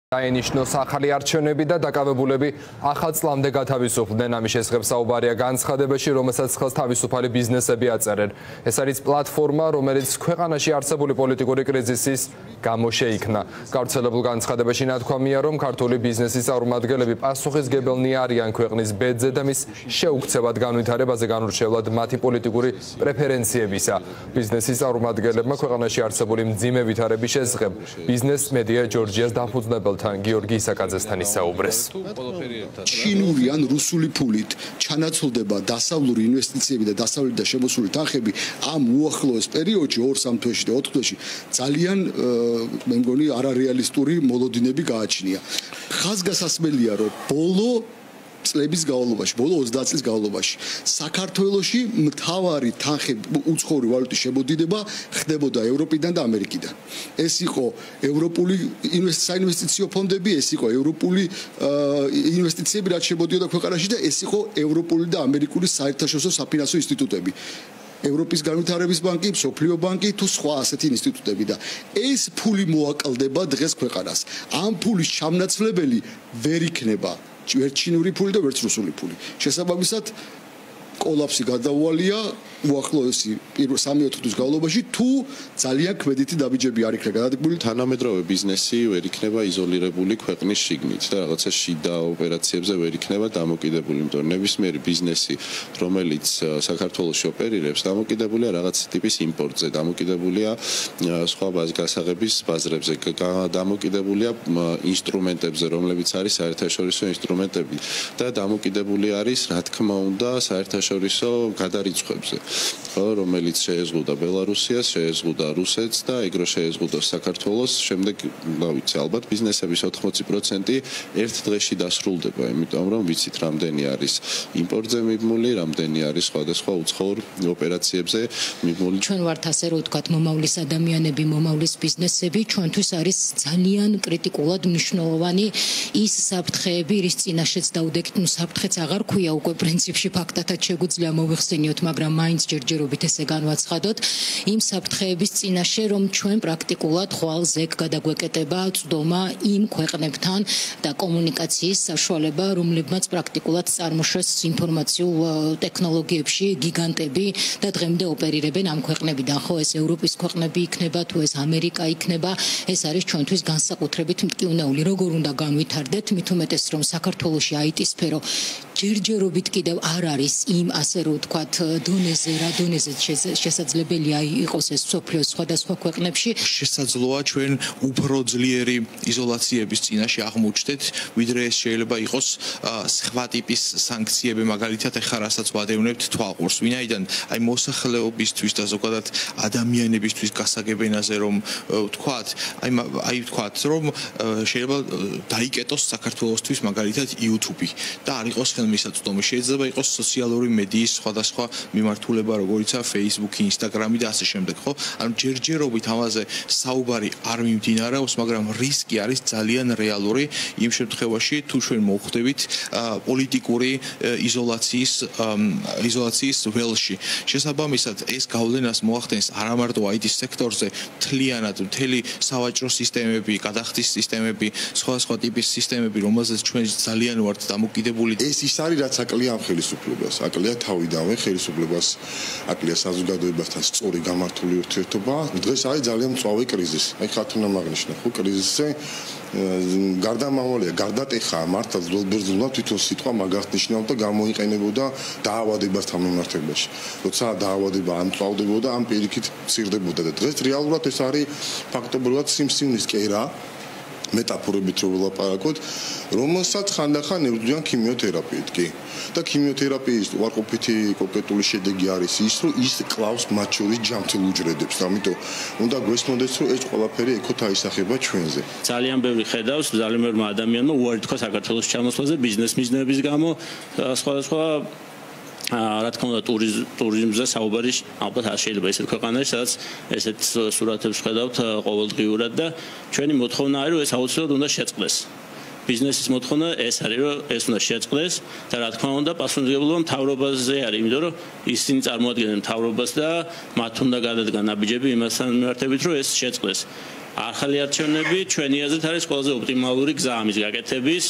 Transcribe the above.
დაენიშნოს ახალი არჩევნები და დაკავებულები ახალ წლამდე გათავისუფლდნენ. ამის შესახებ საუბარია განცხადებაში, რომელსაც ხელს თავისუფალი ბიზნესები აწერენ. ეს არის პლატფორმა, რომელიც ქვეყანაში არსებული პოლიტიკური კრიზისის გამო შეიქმნა. გავრცელებულ განცხადებაში ნათქვამია, რომ ქართული ბიზნესის წარმომადგენლები პასუხისმგებელნი არიან ქვეყნის ბედზე და მის შეუქცევად განვითარებაზე განურჩევლად მათი პოლიტიკური პრეფერენციებისა. ბიზნესის წარმომადგენლებმა ქვეყანაში არსებული მძიმე ვითარების შესახებ ბიზნეს მედია ჯორჯიას დაფუძნებელ გიორგი ისაკაძესთან ისაუბრეს. ჩინური ან რუსული ფულით ჩანაცვლდება დასავლური ინვესტიციები და დასავლური და შემოსული თანხები ამ უახლოეს პერიოდში 2-3 თვეში და 4 თვეში ძალიან მე მგონი არარეალისტური მოლოდინები გააჩნია. ხაზგასასმელია, რომ ბოლო წლების განმავლობაში, ბოლო 30 წლის განმავლობაში საქართველოში მთავარი თანხები უცხოური ვალუტის შემოდიდება ხდებოდა ევროპიდან და ამერიკიდან. ეს იყო ევროპული საინვესტიციო ფონდები, ეს იყო ევროპული ინვესტიციები, რაც შემოდიოდა ქვეყანაში და ეს იყო ევროპული და ამერიკული საერთაშორისო საფინანსო ინსტიტუტები. ევროპის განვითარების ბანკი, მსოფლიო ბანკი თუ სხვა ასეთი ინსტიტუტები და ეს ფული მოაკლდება დღეს ქვეყანას. ამ ფულის ჩამნაცვლებელი ვერ იქნება ვერც ჩინური ფული და ვერც რუსული ფული. შესაბამისად კოლაფსი გადაუვალია უახლოესი 3-4 თვის განმავლობაში თუ ძალიან ქმედითი დაბიჯები არ იქნება გადადგმული. თანამედროვე ბიზნესი ვერ იქნება იზოლირებული ქვეყნის შიგნით და რაღაცა შიდა ოპერაციებზე ვერ იქნება დამოკიდებული, იმიტომ რომ ნებისმიერი ბიზნესი, რომელიც საქართველოში ოპერირებს, დამოკიდებულია რაღაც ტიპის იმპორტზე, დამოკიდებულია სხვა გასაღების ბაზრებზე, დამოკიდებულია ინსტრუმენტებზე, რომლებიც არის საერთაშორისო ინსტრუმენტები და დამოკიდებული არის, რა თქმა უნდა, საერთაშორისო გადარიცხვებზე. რომელიც შეეზღუდა ბელარუსიას, შეეზღუდა რუსეთს და ეგრე შეეზღუდა საქართველოს. შემდეგ, რა ვიცი, ალბათ ბიზნესების 80% ერთ დღეში დასრულდება, იმიტომ რომ ვიცით, რამდენი არის იმპორტზე მიბმული, რამდენი არის სხვადასხვა უცხოურ ოპერაციებზე მიბმული. ჩვენ ვართ ასე რომ ვთქვათ, მომავლის ადამიანები, მომავლის ბიზნესები, ჩვენთვის არის ძალიან კრიტიკულად მნიშვნელოვანი ის საფრთხეები, რის წინაშეც დაუდექით, საფრთხეც აღარ ქვია უკვე პრინციპში ფაქტათაც შეგვიძლია მოვიხსენიოთ, მაგრამ მაინც ჯერჯერობით ესე განვაცხადოთ იმ საფრთხეების წინაშე, რომ ჩვენ პრაქტიკულად ხვალ ზეგ გადაგვეკეტება წვდომა იმ ქვეყნებთან და კომუნიკაციის საშუალება, რომლებმაც პრაქტიკულად წარმოშვეს ინფორმაციულ ტექნოლოგიებში გიგანტები და დღემდე ოპერირებენ ამ ქვეყნებიდან. ხო, ეს ევროპის ქვეყნები იქნება, თუ ეს ამერიკა იქნება, ეს არის ჩვენთვის განსაკუთრებით მტკივნეული. როგორ უნდა განვითარდეთ, მით უმეტეს რომ საქართველოში IT სფერო ჯერჯერობით კიდევ არ არის იმ ასე რომ ვთქვათ დონეზე, რა დონეზე შესაძლებელია იყოს ეს მსოფლიოს სხვადასხვა ქვეყნებში. შესაძლოა ჩვენ უფრო ძლიერი იზოლაციების წინაშე აღმოჩნდეთ, ვიდრე ეს შეიძლება იყოს სხვა ტიპის სანქციები, მაგალითად ეხლა რასაც ვადევნებთ თვალყურს, ვინაიდან აი მოსახლეობისთვის და ზოგადად ადამიანებისთვის გასაგებენაზე რომ ვთქვათ, ვთქვათ რომ შეიძლება დაიკეტოს საქართველოსთვის მაგალითად YouTube და არ იყოს ხელმისაწვდომი. შეიძლება იყოს სოციალური მედიის სხვადასხვა მიმართულება, როგორიცაა Facebook, Instagram და ასე შემდეგ, ხო? ანუ ჯერჯერობით ამაზე საუბარი არ მიმდინარეობს, მაგრამ რისკი არის ძალიან რეალური იმ შემთხვევაში, თუ ჩვენ მოვხვდებით პოლიტიკური იზოლაციის ველში. შესაბამისად, ეს გავლენას მოახდენს არა მარტო IT სექტორზე, მთლიანად მთელი სავაჭრო სისტემები, გადახდის სისტემები, სხვა ტიპის სისტემები, რომელზეც ჩვენ ძალიან ვართ დამოკიდებული. ეს ის არის, რაც აკლია ამ ხელისუფლებას, აკლია თავიდანვე ხელისუფლებას, აკლია საზოგადოებასთან სწორი გამართული ურთიერთობა. დღეს არის ძალიან მწვავე კრიზისი. აი ხათ უნდა მაგნიშნო, ხო, კრიზისზე გარდამავალია, გარდატეხა მართლა ძველბერძნულად თვითონ სიტყვა მაგას ნიშნავდა გამოიყენებოდა დაავადებასთან მიმართებაში. როცა დაავადება ამწვავდებოდა, ამ პირიქით მცირდებოდა და დღეს რეალურად ეს არის ფაქტობრივად სიმსივნის კერა. მეტაფორებით რო ვლაპარაკოთ, რომელსაც ხანდახან ებრძვიან ქიმიოთერაპიით, კი. და ქიმიოთერაპიის უარყოფითი კონკრეტული შედეგი არის ის, რომ ის კლავს მათ შორის ჯანმრთელ უჯრედებს. ამიტომ უნდა გვესმოდეს, რომ ეს ყველაფერი ეკოთ აისახება ჩვენზე. ძალიან ბევრი ხედავს, ძალიან ბევრი ადამიანმა უარი თქვა საქართველოს ჩამოსვლაზე ბიზნეს მიზნების გამო, სხვადასხვა რა თქმა უნდა ტურიზმზე საუბარი ალბათ არ შეიძლება ესეთ ქვეყანაში, სადაც ესეთ სურათებს ხედავთ ყოველდღიურად და ჩვენი მოთხოვნა არის, რომ ეს აუცილებლად უნდა შეწყდეს. ბიზნესის მოთხოვნა ეს არის, რომ ეს უნდა შეწყდეს და რა თქმა უნდა პასუხისმგებლობა მთავრობაზე არის, იმიტომ რომ ისინი წარმოადგენენ მთავრობას და მათ უნდა გადადგან ნაბიჯები იმასთან მიმართებით, რომ ეს შეწყდეს. ახალი არჩევნები ჩვენი აზრით არის ყველაზე ოპტიმალური გზა ამის გაკეთების.